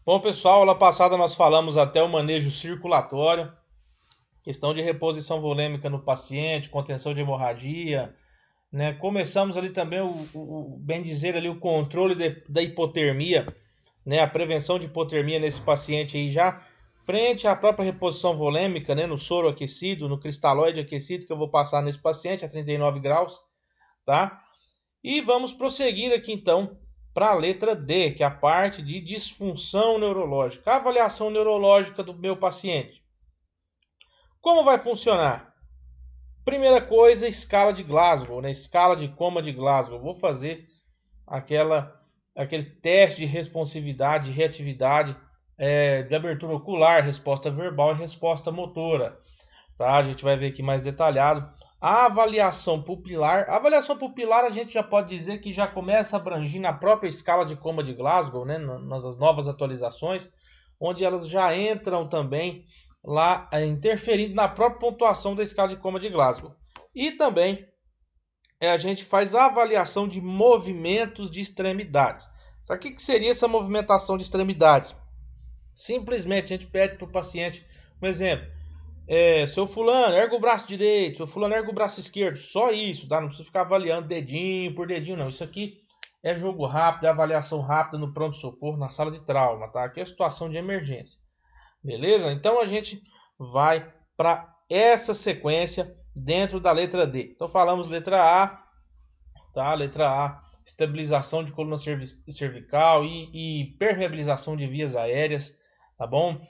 Bom, pessoal, aula passada nós falamos até o manejo circulatório, questão de reposição volêmica no paciente, contenção de hemorragia, né? Começamos ali também bem dizer ali o controle da hipotermia, né? A prevenção de hipotermia nesse paciente aí já frente à própria reposição volêmica, né? No soro aquecido, no cristalóide aquecido que eu vou passar nesse paciente a 39 graus, tá? E vamos prosseguir aqui então para a letra D, que é a parte de disfunção neurológica, a avaliação neurológica do meu paciente. Como vai funcionar? Primeira coisa, escala de Glasgow, né? Escala de coma de Glasgow. Vou fazer aquele teste de responsividade, de reatividade, de abertura ocular, resposta verbal e resposta motora. Tá? A gente vai ver aqui mais detalhado. A avaliação pupilar. A avaliação pupilar a gente já pode dizer que já começa a abranger na própria escala de coma de Glasgow, né? Nas novas atualizações, onde elas já entram também lá interferindo na própria pontuação da escala de coma de Glasgow. E também a gente faz a avaliação de movimentos de extremidades. Então, o que seria essa movimentação de extremidades? Simplesmente a gente pede para o paciente, um exemplo, seu fulano, erga o braço direito, seu fulano, erga o braço esquerdo, só isso, tá? Não precisa ficar avaliando dedinho por dedinho, não. Isso aqui é jogo rápido, é avaliação rápida no pronto-socorro, na sala de trauma, tá? Aqui é a situação de emergência. Beleza? Então a gente vai para essa sequência dentro da letra D. Então falamos letra A, tá? Letra A, estabilização de coluna cervical e permeabilização de vias aéreas, tá bom?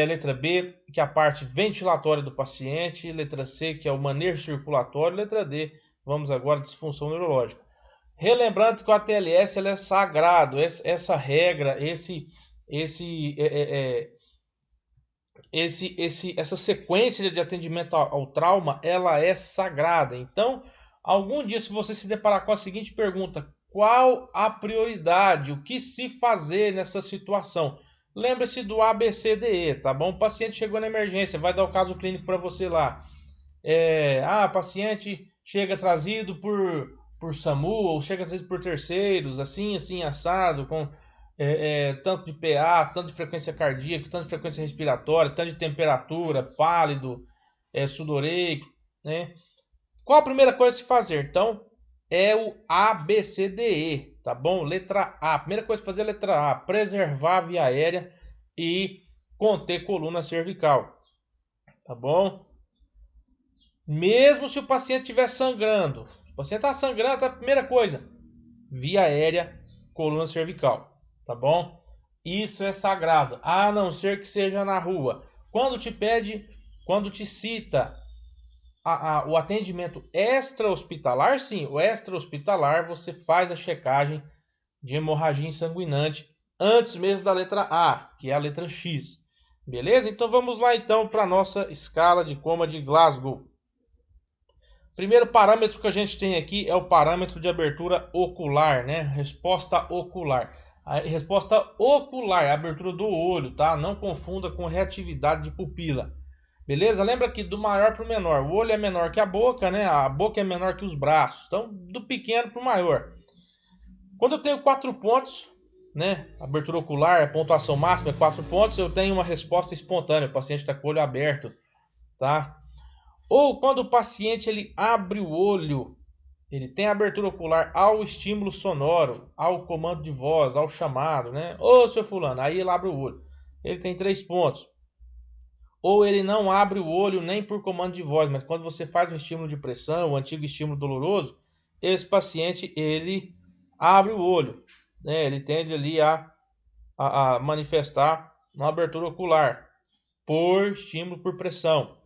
Letra B, que é a parte ventilatória do paciente. Letra C, que é o manejo circulatório. Letra D, vamos agora à disfunção neurológica. Relembrando que o ATLS ela é sagrado, essa regra, essa sequência de atendimento ao trauma, ela é sagrada. Então, algum dia, se você se deparar com a seguinte pergunta: qual a prioridade? O que se fazer nessa situação? Lembre-se do ABCDE, tá bom? O paciente chegou na emergência, vai dar o caso clínico para você lá. Paciente chega trazido por SAMU ou chega trazido por terceiros, assim, assado, com tanto de PA, tanto de frequência cardíaca, tanto de frequência respiratória, tanto de temperatura, pálido, sudoreico, né? Qual a primeira coisa a se fazer? Então, é o ABCDE, tá bom? Letra A. Primeira coisa a fazer é a letra A. Preservar a via aérea e conter coluna cervical, tá bom? Mesmo se o paciente estiver sangrando. O paciente está sangrando, a primeira coisa, via aérea, coluna cervical, tá bom? Isso é sagrado, a não ser que seja na rua. Quando te cita o atendimento extra-hospitalar, sim, o extra-hospitalar você faz a checagem de hemorragia insanguinante antes mesmo da letra A, que é a letra X. Beleza? Então vamos lá então para a nossa escala de coma de Glasgow. Primeiro parâmetro que a gente tem aqui é o parâmetro de abertura ocular, né? Resposta ocular. A resposta ocular, a abertura do olho, tá? Não confunda com reatividade de pupila. Beleza? Lembra que do maior para o menor. O olho é menor que a boca, né? A boca é menor que os braços. Então, do pequeno para o maior. Quando eu tenho 4 pontos, né? Abertura ocular, a pontuação máxima é 4 pontos, eu tenho uma resposta espontânea. O paciente está com o olho aberto, tá? Ou quando o paciente ele abre o olho, ele tem abertura ocular ao estímulo sonoro, ao comando de voz, ao chamado, né? Ô, seu fulano, aí ele abre o olho. Ele tem 3 pontos. Ou ele não abre o olho nem por comando de voz, mas quando você faz um estímulo de pressão, o antigo estímulo doloroso, esse paciente ele abre o olho, né? Ele tende ali a manifestar uma abertura ocular por estímulo por pressão.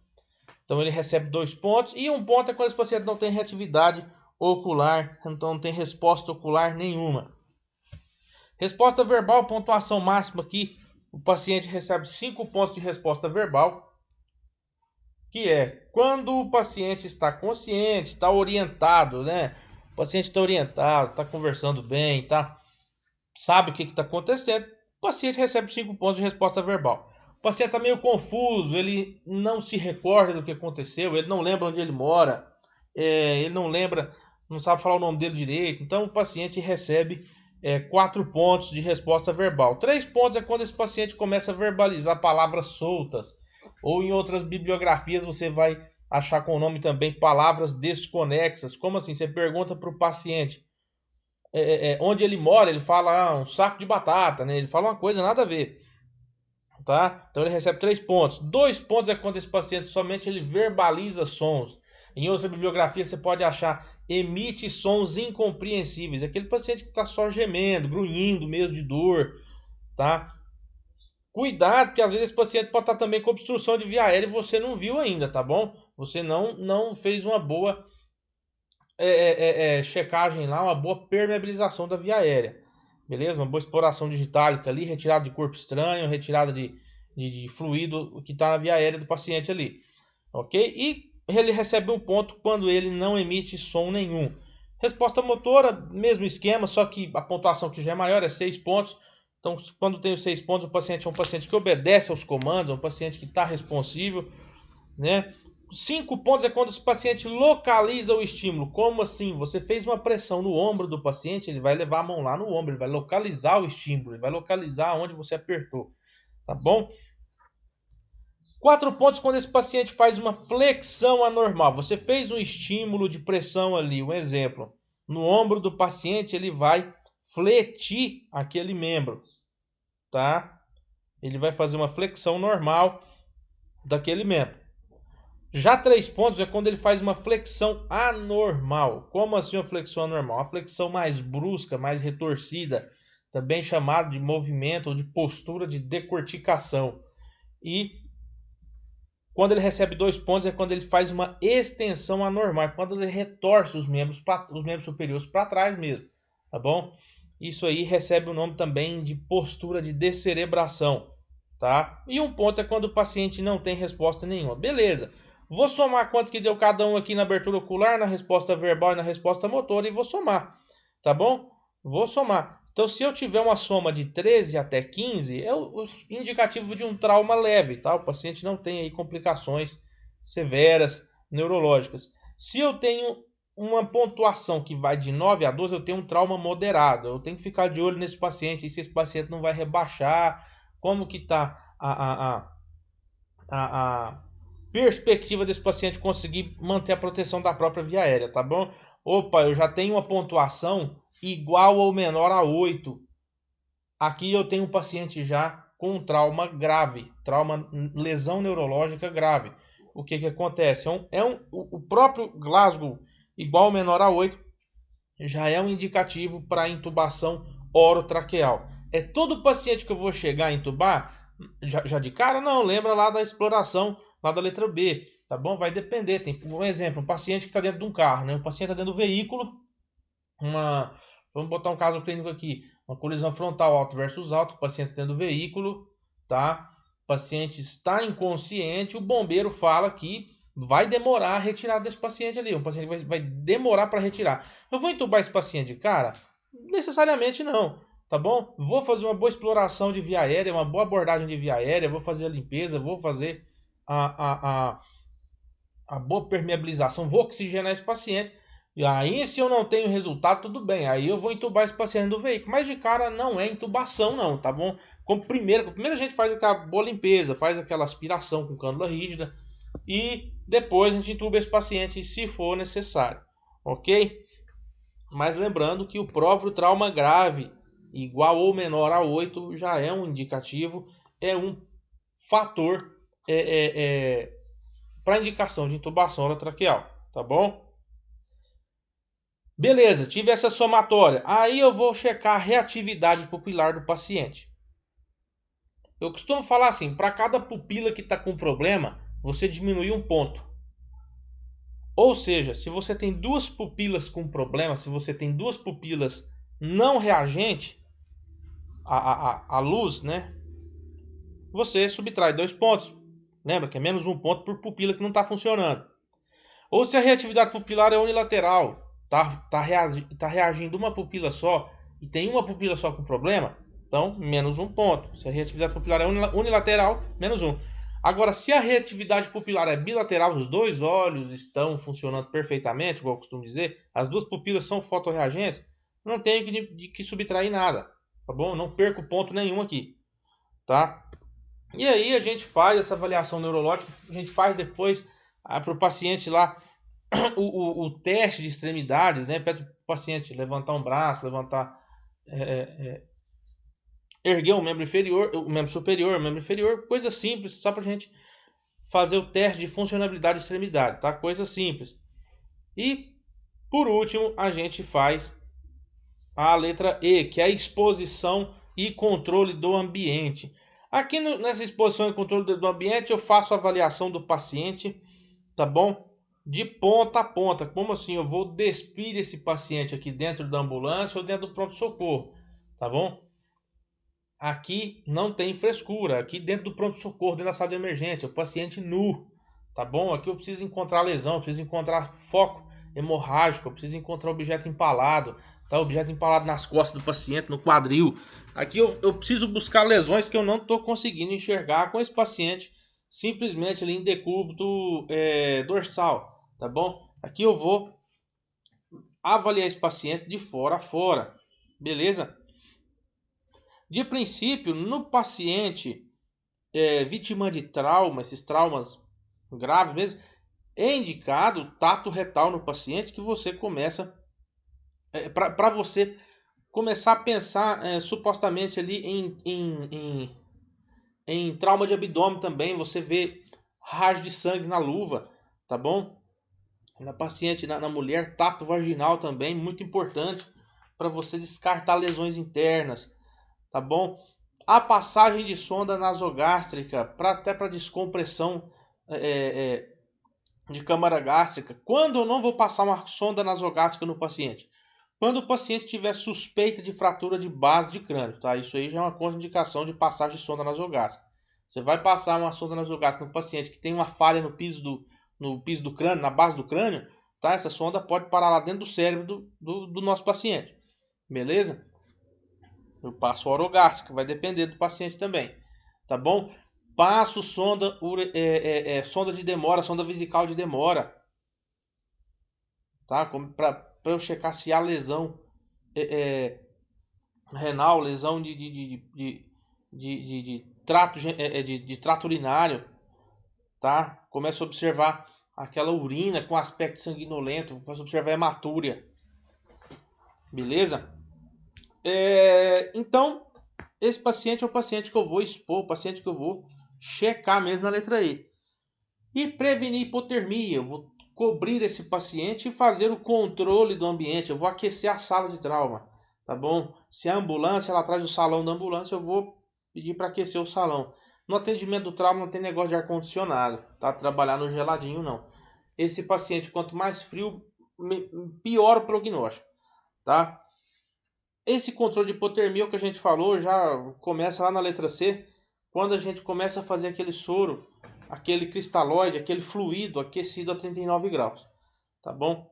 Então ele recebe 2 pontos e 1 ponto é quando esse paciente não tem reatividade ocular, então não tem resposta ocular nenhuma. Resposta verbal, pontuação máxima aqui, o paciente recebe 5 pontos de resposta verbal, que é quando o paciente está consciente, está orientado, né? O paciente está orientado, está conversando bem, sabe o que está acontecendo, o paciente recebe 5 pontos de resposta verbal. O paciente está meio confuso, ele não se recorda do que aconteceu, ele não lembra onde ele mora, ele não lembra, não sabe falar o nome dele direito, então o paciente recebe 4 pontos de resposta verbal. 3 pontos é quando esse paciente começa a verbalizar palavras soltas. Ou em outras bibliografias você vai achar com o nome também palavras desconexas. Como assim? Você pergunta para o paciente onde ele mora, ele fala um saco de batata, né? Ele fala uma coisa nada a ver. Tá? Então ele recebe 3 pontos. 2 pontos é quando esse paciente somente ele verbaliza sons. Em outra bibliografia você pode achar emite sons incompreensíveis. Aquele paciente que está só gemendo, grunhindo mesmo de dor. Tá? Cuidado, porque às vezes esse paciente pode estar também com obstrução de via aérea e você não viu ainda, tá bom? Você não fez uma boa checagem lá, uma boa permeabilização da via aérea. Beleza? Uma boa exploração digitálica ali, retirada de corpo estranho, retirada de fluido que está na via aérea do paciente ali. Ok? E ele recebe um ponto quando ele não emite som nenhum. Resposta motora, mesmo esquema, só que a pontuação que já é maior é 6 pontos. Então, quando tem os 6 pontos, o paciente é um paciente que obedece aos comandos, é um paciente que está responsível, né? 5 pontos é quando o paciente localiza o estímulo. Como assim? Você fez uma pressão no ombro do paciente, ele vai levar a mão lá no ombro, ele vai localizar o estímulo, ele vai localizar onde você apertou, tá bom? 4 pontos quando esse paciente faz uma flexão anormal. Você fez um estímulo de pressão ali, um exemplo. No ombro do paciente, ele vai fletir aquele membro, tá? Ele vai fazer uma flexão normal daquele membro. Já 3 pontos é quando ele faz uma flexão anormal. Como assim uma flexão anormal? Uma flexão mais brusca, mais retorcida, também chamado de movimento ou de postura de decorticação. E quando ele recebe 2 pontos é quando ele faz uma extensão anormal, quando ele retorce os membros superiores para trás mesmo, tá bom? Isso aí recebe o nome também de postura de descerebração, tá? E 1 ponto é quando o paciente não tem resposta nenhuma. Beleza. Vou somar quanto que deu cada um aqui na abertura ocular, na resposta verbal e na resposta motora e vou somar, tá bom? Vou somar. Então, se eu tiver uma soma de 13 até 15, é o indicativo de um trauma leve, tá? O paciente não tem aí complicações severas neurológicas. Se eu tenho uma pontuação que vai de 9 a 12, eu tenho um trauma moderado. Eu tenho que ficar de olho nesse paciente, e se esse paciente não vai rebaixar, como que tá a perspectiva desse paciente conseguir manter a proteção da própria via aérea, tá bom? Opa, eu já tenho uma pontuação igual ou menor a 8. Aqui eu tenho um paciente já com um trauma grave, lesão neurológica grave. O que acontece? O próprio Glasgow igual ou menor a 8 já é um indicativo para intubação orotraqueal. É todo paciente que eu vou chegar a intubar, já de cara? Não, lembra lá da exploração lá da letra B, tá bom? Vai depender. Tem um exemplo, um paciente que está dentro de um carro, né? Um paciente está dentro do veículo, vamos botar um caso clínico aqui, uma colisão frontal alto versus alto, o paciente está dentro do veículo, tá? O paciente está inconsciente, o bombeiro fala que vai demorar a retirada desse paciente ali, o paciente vai demorar para retirar. Eu vou entubar esse paciente de cara? Necessariamente não. Tá bom? Vou fazer uma boa exploração de via aérea, uma boa abordagem de via aérea, vou fazer a limpeza, vou fazer a boa permeabilização, vou oxigenar esse paciente. E aí, se eu não tenho resultado, tudo bem. Aí eu vou entubar esse paciente do veículo. Mas de cara não é intubação, não, tá bom? Primeiro a gente faz aquela boa limpeza, faz aquela aspiração com cânula rígida. E depois a gente intuba esse paciente se for necessário. Ok? Mas lembrando que o próprio trauma grave, igual ou menor a 8, já é um indicativo, é um fator para indicação de intubação orotraqueal, tá bom? Beleza, tive essa somatória. Aí eu vou checar a reatividade pupilar do paciente. Eu costumo falar assim, para cada pupila que está com problema, você diminui 1 ponto. Ou seja, se você tem 2 pupilas com problema, se você tem 2 pupilas não reagentes à luz, né? Você subtrai 2 pontos. Lembra que é menos 1 ponto por pupila que não está funcionando. Ou se a reatividade pupilar é unilateral, tá reagindo uma pupila só e tem uma pupila só com problema, então menos 1 ponto. Se a reatividade pupilar é unilateral, menos 1. Agora, se a reatividade pupilar é bilateral, os 2 olhos estão funcionando perfeitamente, igual eu costumo dizer, as 2 pupilas são fotorreagentes, não tenho de que subtrair nada, tá bom? Não perco ponto nenhum aqui, tá? E aí a gente faz essa avaliação neurológica, a gente faz depois para o paciente lá o teste de extremidades, né? Pede para o paciente levantar um braço, levantar, erguer um membro inferior, o membro superior, o membro inferior, coisa simples, só para a gente fazer o teste de funcionalidade de extremidade, tá? Coisa simples. E por último, a gente faz a letra E, que é a exposição e controle do ambiente. Aqui nessa exposição e controle do ambiente, eu faço a avaliação do paciente, tá bom? De ponta a ponta. Como assim? Eu vou despir esse paciente aqui dentro da ambulância ou dentro do pronto-socorro, tá bom? Aqui não tem frescura. Aqui dentro do pronto-socorro, dentro da sala de emergência, o paciente nu, tá bom? Aqui eu preciso encontrar lesão, eu preciso encontrar foco hemorrágico, eu preciso encontrar objeto empalado, tá? Objeto empalado nas costas do paciente, no quadril. Aqui eu preciso buscar lesões que eu não estou conseguindo enxergar com esse paciente, simplesmente ali em decúbito dorsal, tá bom? Aqui eu vou avaliar esse paciente de fora a fora, beleza? De princípio, no paciente vítima de trauma, esses traumas graves mesmo, é indicado tato retal no paciente, que você começa para você começar a pensar supostamente ali em trauma de abdômen também. Você vê rastro de sangue na luva, tá bom? Na paciente, na mulher, tato vaginal também, muito importante para você descartar lesões internas, tá bom? A passagem de sonda nasogástrica, até para descompressão de câmara gástrica. Quando eu não vou passar uma sonda nasogástrica no paciente? Quando o paciente tiver suspeita de fratura de base de crânio, tá? Isso aí já é uma contraindicação de passagem de sonda nasogástrica. Você vai passar uma sonda nasogástrica no paciente que tem uma falha no piso do crânio, na base do crânio, tá? Essa sonda pode parar lá dentro do cérebro do nosso paciente, beleza? Eu passo orogástrico, vai depender do paciente também, tá bom? Passo sonda, sonda de demora, sonda vesical de demora, tá? Para eu checar se há lesão renal, lesão de trato urinário, tá? Começo a observar aquela urina com aspecto sanguinolento, começo a observar hematúria, beleza? Então, esse paciente é o paciente que eu vou expor, o paciente que eu vou checar mesmo na letra E. E prevenir hipotermia, eu vou cobrir esse paciente e fazer o controle do ambiente, eu vou aquecer a sala de trauma, tá bom? Se a ambulância ela atrás do salão da ambulância, eu vou pedir para aquecer o salão. No atendimento do trauma não tem negócio de ar-condicionado, tá? Trabalhar no geladinho não. Esse paciente, quanto mais frio, pior o prognóstico, tá? Esse controle de hipotermia, o que a gente falou, já começa lá na letra C, quando a gente começa a fazer aquele soro, aquele cristalóide, aquele fluido aquecido a 39 graus, tá bom?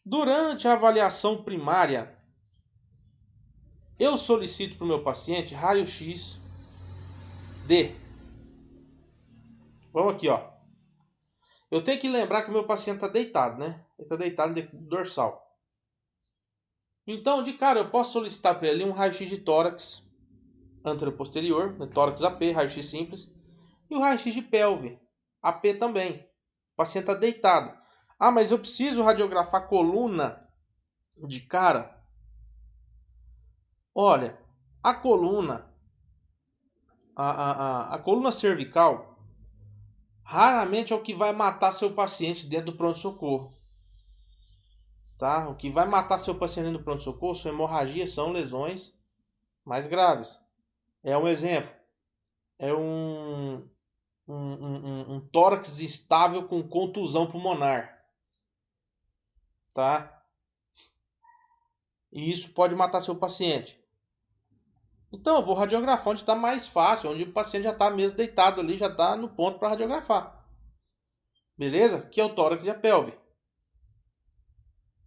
Durante a avaliação primária, eu solicito para o meu paciente raio-x D. Vamos aqui, ó. Eu tenho que lembrar que o meu paciente está deitado, né? Ele está deitado no dorsal. Então, de cara, eu posso solicitar para ele um raio-x de tórax anteroposterior, né? Tórax AP, raio-x simples, e o raio-x de pelve, AP também. O paciente está deitado. Ah, mas eu preciso radiografar a coluna de cara? Olha, a coluna, a coluna cervical, raramente é o que vai matar seu paciente dentro do pronto-socorro. Tá? O que vai matar seu paciente dentro do pronto-socorro são hemorragias, são lesões mais graves. É um exemplo. É um tórax estável com contusão pulmonar. Tá? E isso pode matar seu paciente. Então eu vou radiografar onde está mais fácil, onde o paciente já está mesmo deitado ali, já está no ponto para radiografar. Beleza? Que é o tórax e a pelve.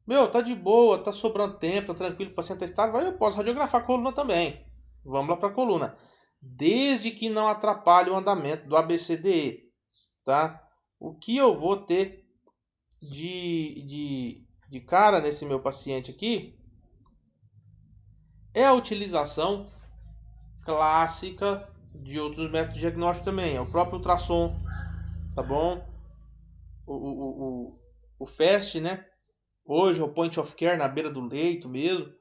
Meu, tá de boa, tá sobrando tempo, tá tranquilo, o paciente tá estável, eu posso radiografar a coluna também. Vamos lá para a coluna. Desde que não atrapalhe o andamento do ABCDE, tá? O que eu vou ter de de cara nesse meu paciente aqui é a utilização clássica de outros métodos diagnósticos também. É o próprio ultrassom, tá bom? O FAST, né? Hoje é o Point of Care na beira do leito mesmo.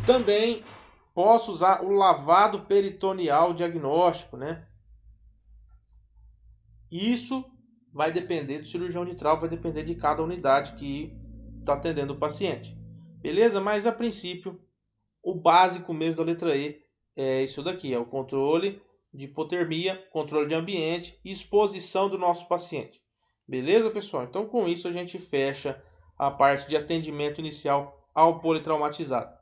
Também posso usar o lavado peritoneal diagnóstico, né? Isso vai depender do cirurgião de trauma, vai depender de cada unidade que está atendendo o paciente. Beleza? Mas a princípio, o básico mesmo da letra E é isso daqui, é o controle de hipotermia, controle de ambiente e exposição do nosso paciente. Beleza, pessoal? Então, com isso, a gente fecha a parte de atendimento inicial ao politraumatizado.